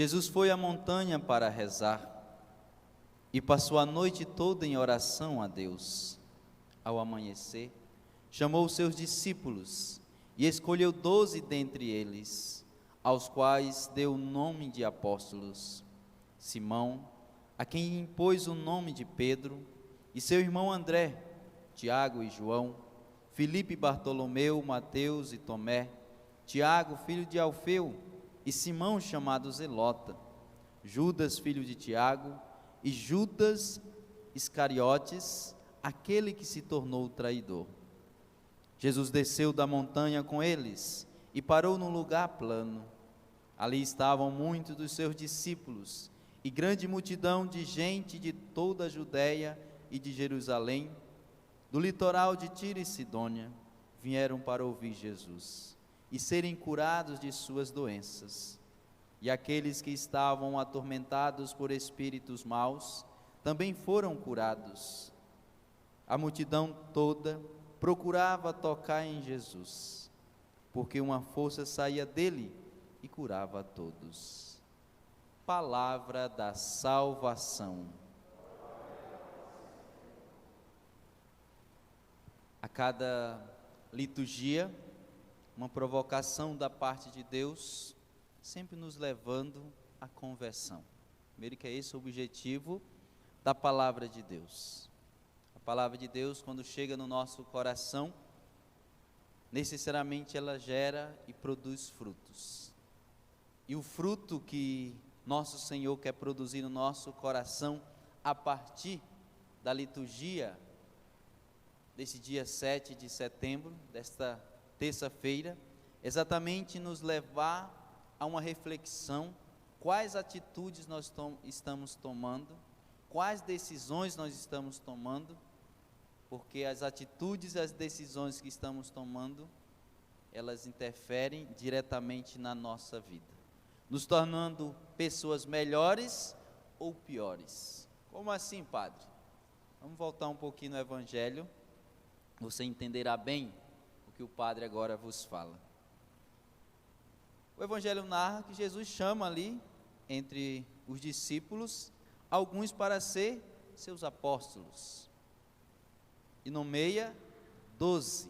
Jesus foi à montanha para rezar e passou a noite toda em oração a Deus. Ao amanhecer, chamou os seus discípulos e escolheu 12 dentre eles, aos quais deu o nome de apóstolos: Simão, a quem impôs o nome de Pedro, e seu irmão André, Tiago e João, Filipe e Bartolomeu, Mateus e Tomé, Tiago, filho de Alfeu, e Simão, chamado Zelota, Judas, filho de Tiago, e Judas Iscariotes, aquele que se tornou traidor. Jesus desceu da montanha com eles e parou num lugar plano. Ali estavam muitos dos seus discípulos e grande multidão de gente de toda a Judéia e de Jerusalém, do litoral de Tiro e Sidônia, vieram para ouvir Jesus e serem curados de suas doenças. E aqueles que estavam atormentados por espíritos maus também foram curados. A multidão toda procurava tocar em Jesus, porque uma força saía dele e curava a todos. Palavra da salvação. A cada liturgia, uma provocação da parte de Deus, sempre nos levando à conversão. Primeiro que é esse o objetivo da palavra de Deus. A palavra de Deus, quando chega no nosso coração, necessariamente ela gera e produz frutos. E o fruto que nosso Senhor quer produzir no nosso coração, a partir da liturgia desse dia 7 de setembro, desta terça-feira, exatamente nos levar a uma reflexão: quais atitudes nós estamos tomando, quais decisões nós estamos tomando, porque as atitudes e as decisões que estamos tomando, elas interferem diretamente na nossa vida, nos tornando pessoas melhores ou piores. Como assim, padre? Vamos voltar um pouquinho no Evangelho, você entenderá bem o que o padre agora vos fala. O Evangelho narra que Jesus chama ali, entre os discípulos, alguns para ser seus apóstolos, e nomeia 12.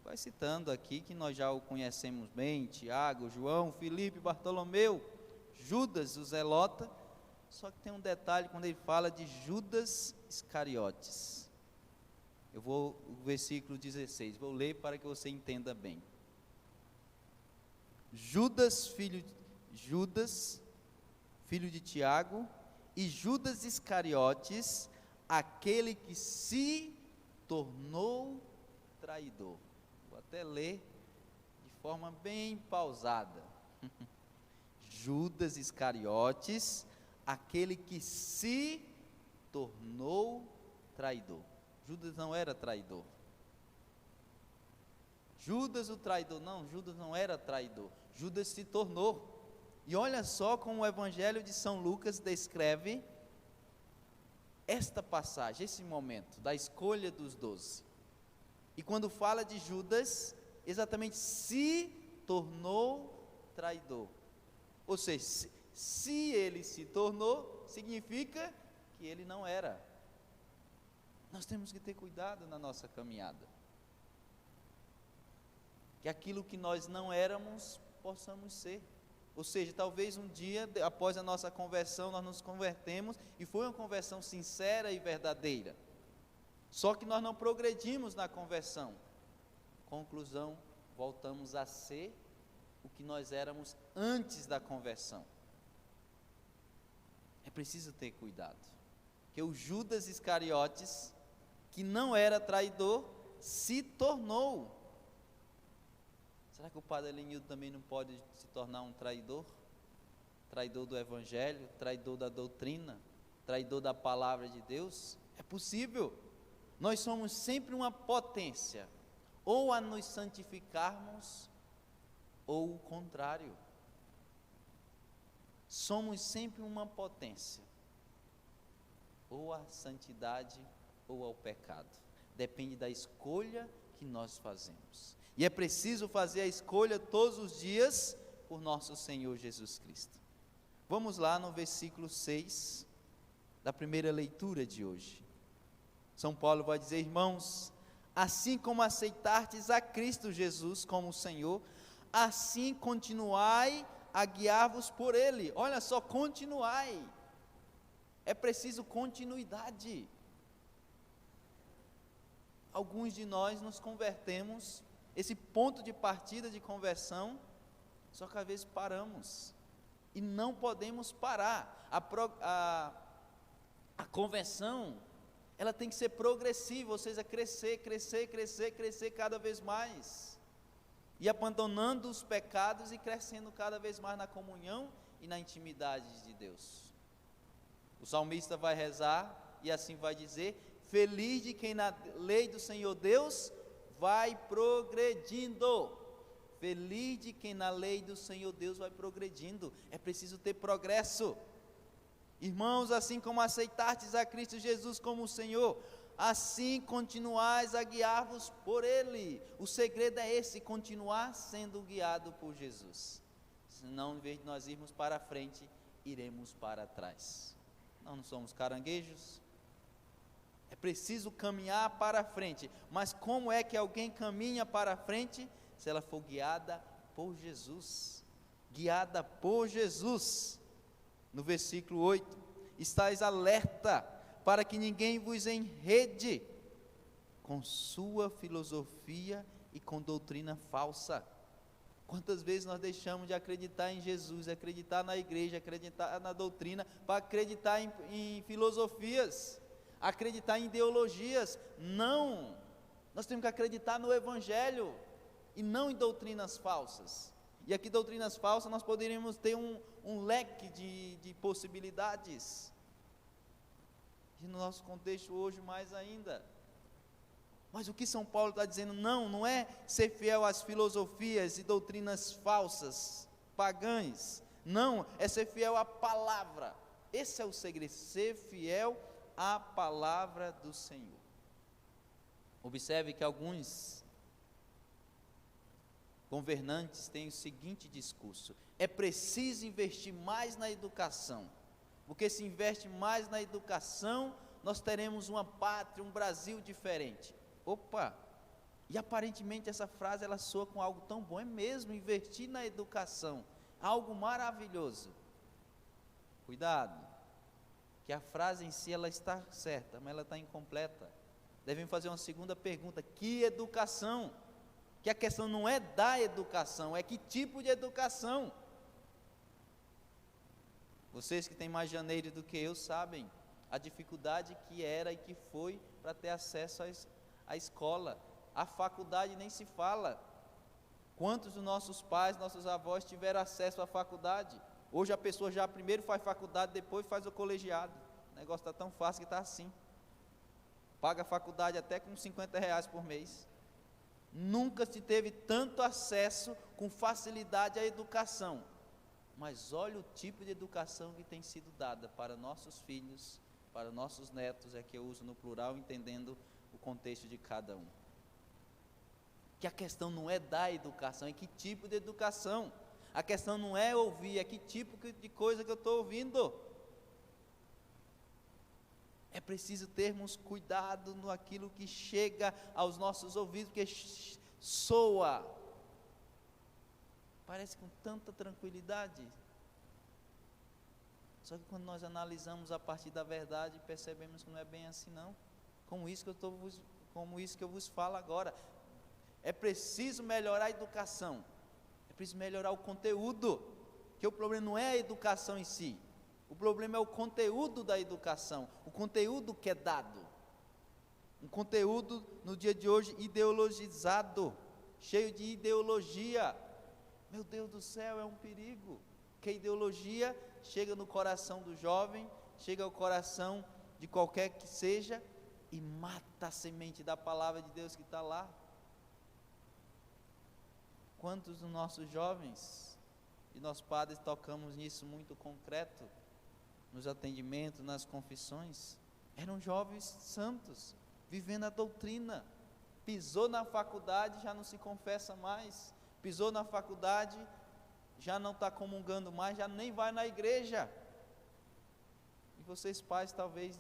Vai citando aqui que nós já o conhecemos bem: Tiago, João, Filipe, Bartolomeu, Judas, o Zelota. Só que tem um detalhe quando ele fala de Judas Iscariotes. Eu vou, o versículo 16, vou ler para que você entenda bem. Judas, filho de Tiago, e Judas Iscariotes, aquele que se tornou traidor. Vou até ler de forma bem pausada. Judas Iscariotes, aquele que se tornou traidor. Judas não era traidor. Judas o traidor, não, Judas não era traidor. Judas se tornou. E olha só como o Evangelho de São Lucas descreve esta passagem, esse momento da escolha dos 12. E quando fala de Judas, exatamente se tornou traidor. Ou seja, se ele se tornou, significa que ele não era. Nós temos que ter cuidado na nossa caminhada, que aquilo que nós não éramos, possamos ser. Ou seja, talvez um dia, após a nossa conversão, nós nos convertemos, e foi uma conversão sincera e verdadeira, só que nós não progredimos na conversão. Conclusão, voltamos a ser o que nós éramos antes da conversão. É preciso ter cuidado, que o Judas Iscariotes, que não era traidor, se tornou. Será que o padre Elenildo também não pode se tornar um traidor? Traidor do Evangelho, traidor da doutrina, traidor da palavra de Deus? É possível. Nós somos sempre uma potência, ou a nos santificarmos, ou o contrário. Somos sempre uma potência, ou à santidade ou ao pecado. Depende da escolha que nós fazemos. E é preciso fazer a escolha todos os dias por nosso Senhor Jesus Cristo. Vamos lá no versículo 6 da primeira leitura de hoje. São Paulo vai dizer: irmãos, assim como aceitastes a Cristo Jesus como Senhor, assim continuai a guiar-vos por Ele. Olha só, continuai. É preciso continuidade. Alguns de nós nos convertemos, esse ponto de partida de conversão, só que às vezes paramos, e não podemos parar. A conversão, ela tem que ser progressiva, ou seja, crescer cada vez mais, e abandonando os pecados e crescendo cada vez mais na comunhão e na intimidade de Deus. O salmista vai rezar e assim vai dizer: feliz de quem na lei do Senhor Deus vai progredindo. Feliz de quem na lei do Senhor Deus vai progredindo. É preciso ter progresso. Irmãos, assim como aceitastes a Cristo Jesus como Senhor, assim continuais a guiar-vos por Ele. O segredo é esse: continuar sendo guiado por Jesus. Senão, em vez de nós irmos para frente, iremos para trás. Não somos caranguejos. É preciso caminhar para frente. Mas como é que alguém caminha para frente? Se ela for guiada por Jesus. Guiada por Jesus. No versículo 8: estais alerta para que ninguém vos enrede com sua filosofia e com doutrina falsa. Quantas vezes nós deixamos de acreditar em Jesus, acreditar na igreja, acreditar na doutrina, para acreditar em filosofias, acreditar em ideologias? Não, nós temos que acreditar no Evangelho e não em doutrinas falsas. E aqui, doutrinas falsas, nós poderíamos ter um leque de possibilidades, e no nosso contexto hoje mais ainda. Mas o que São Paulo está dizendo, não é ser fiel às filosofias e doutrinas falsas, pagãs. Não, é ser fiel à palavra. Esse é o segredo: ser fiel à palavra do Senhor. Observe que alguns governantes têm o seguinte discurso: é preciso investir mais na educação, porque se investe mais na educação, nós teremos uma pátria, um Brasil diferente. Opa, e aparentemente essa frase ela soa com algo tão bom. É mesmo, investir na educação, algo maravilhoso. Cuidado, que a frase em si ela está certa, mas ela está incompleta. Devemos fazer uma segunda pergunta: que educação? Que a questão não é da educação, é que tipo de educação. Vocês que têm mais janeiro do que eu sabem a dificuldade que era e que foi para ter acesso à escola. A faculdade nem se fala. Quantos dos nossos pais, nossos avós tiveram acesso à faculdade? Hoje a pessoa já primeiro faz faculdade, depois faz o colegiado. O negócio está tão fácil que está assim. Paga a faculdade até com R$50 por mês. Nunca se teve tanto acesso com facilidade à educação. Mas olha o tipo de educação que tem sido dada para nossos filhos, para nossos netos, é que eu uso no plural, entendendo o contexto de cada um. Que a questão não é da educação, é que tipo de educação. A questão não é ouvir, é que tipo de coisa que eu estou ouvindo. É preciso termos cuidado no aquilo que chega aos nossos ouvidos, porque soa, parece com tanta tranquilidade. Só que quando nós analisamos a partir da verdade, percebemos que não é bem assim não. Como isso que eu vos falo agora. É preciso melhorar a educação, é preciso melhorar o conteúdo, que o problema não é a educação em si, o problema é o conteúdo da educação, o conteúdo que é dado, um conteúdo no dia de hoje ideologizado, cheio de ideologia. Meu Deus do céu, é um perigo, que a ideologia chega no coração do jovem, chega ao coração de qualquer que seja, e mata a semente da palavra de Deus que está lá. Quantos dos nossos jovens, e nós padres tocamos nisso muito concreto, nos atendimentos, nas confissões, eram jovens santos, vivendo a doutrina, pisou na faculdade, já não se confessa mais, pisou na faculdade, já não está comungando mais, já nem vai na igreja. E vocês pais talvez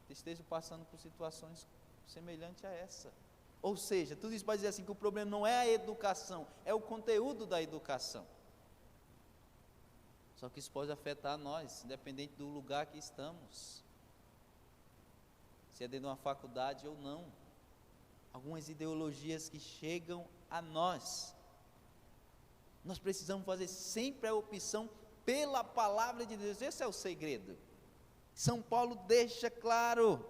estejam passando por situações semelhantes a essa. Ou seja, tudo isso para dizer assim, que o problema não é a educação, é o conteúdo da educação. Só que isso pode afetar nós, independente do lugar que estamos. Se é dentro de uma faculdade ou não. Algumas ideologias que chegam a nós. Nós precisamos fazer sempre a opção pela palavra de Deus. Esse é o segredo. São Paulo deixa claro.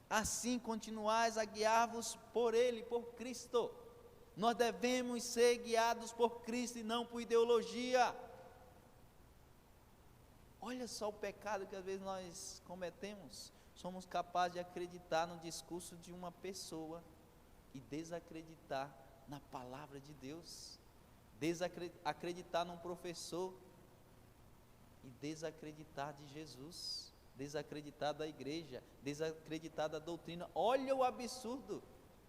Assim continuais a guiar-vos por Ele, por Cristo. Nós devemos ser guiados por Cristo e não por ideologia. Olha só o pecado que às vezes nós cometemos. Somos capazes de acreditar no discurso de uma pessoa e desacreditar na palavra de Deus. Acreditar num professor e desacreditar de Jesus, desacreditar da igreja, desacreditar da doutrina. Olha o absurdo.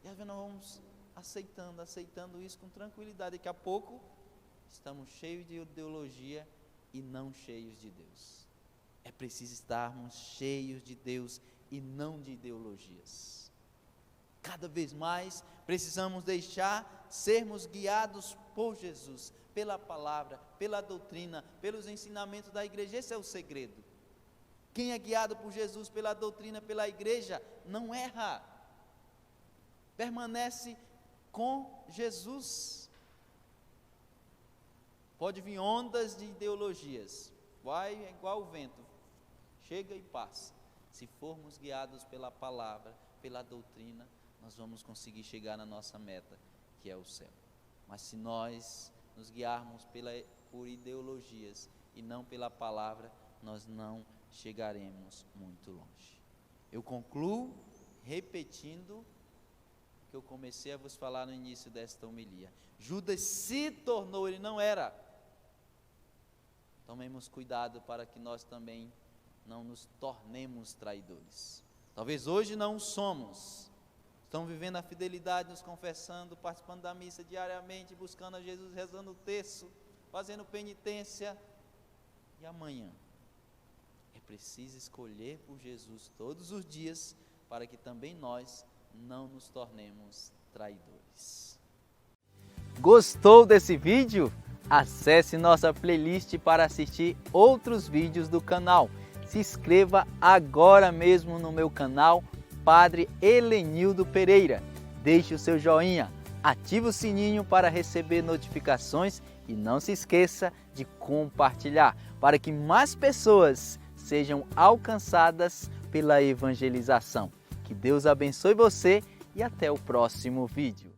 E às vezes nós vamos aceitando isso com tranquilidade. Daqui a pouco estamos cheios de ideologia e não cheios de Deus. É preciso estarmos cheios de Deus e não de ideologias. Cada vez mais precisamos deixar sermos guiados por Jesus, pela palavra, pela doutrina, pelos ensinamentos da igreja. Esse é o segredo. Quem é guiado por Jesus, pela doutrina, pela igreja, não erra. Permanece com Jesus. Pode vir ondas de ideologias, vai igual o vento, chega e passa. Se formos guiados pela palavra, pela doutrina, nós vamos conseguir chegar na nossa meta, que é o céu. Mas se nós nos guiarmos por ideologias e não pela palavra, nós não chegaremos muito longe. Eu concluo repetindo o que eu comecei a vos falar no início desta homilia. Judas se tornou, ele não era. Tomemos cuidado para que nós também não nos tornemos traidores. Talvez hoje não somos. Estão vivendo a fidelidade, nos confessando, participando da missa diariamente, buscando a Jesus, rezando o terço, fazendo penitência. E amanhã? É preciso escolher por Jesus todos os dias, para que também nós não nos tornemos traidores. Gostou desse vídeo? Acesse nossa playlist para assistir outros vídeos do canal. Se inscreva agora mesmo no meu canal, Padre Helenildo Pereira. Deixe o seu joinha, ative o sininho para receber notificações e não se esqueça de compartilhar, para que mais pessoas sejam alcançadas pela evangelização. Que Deus abençoe você e até o próximo vídeo.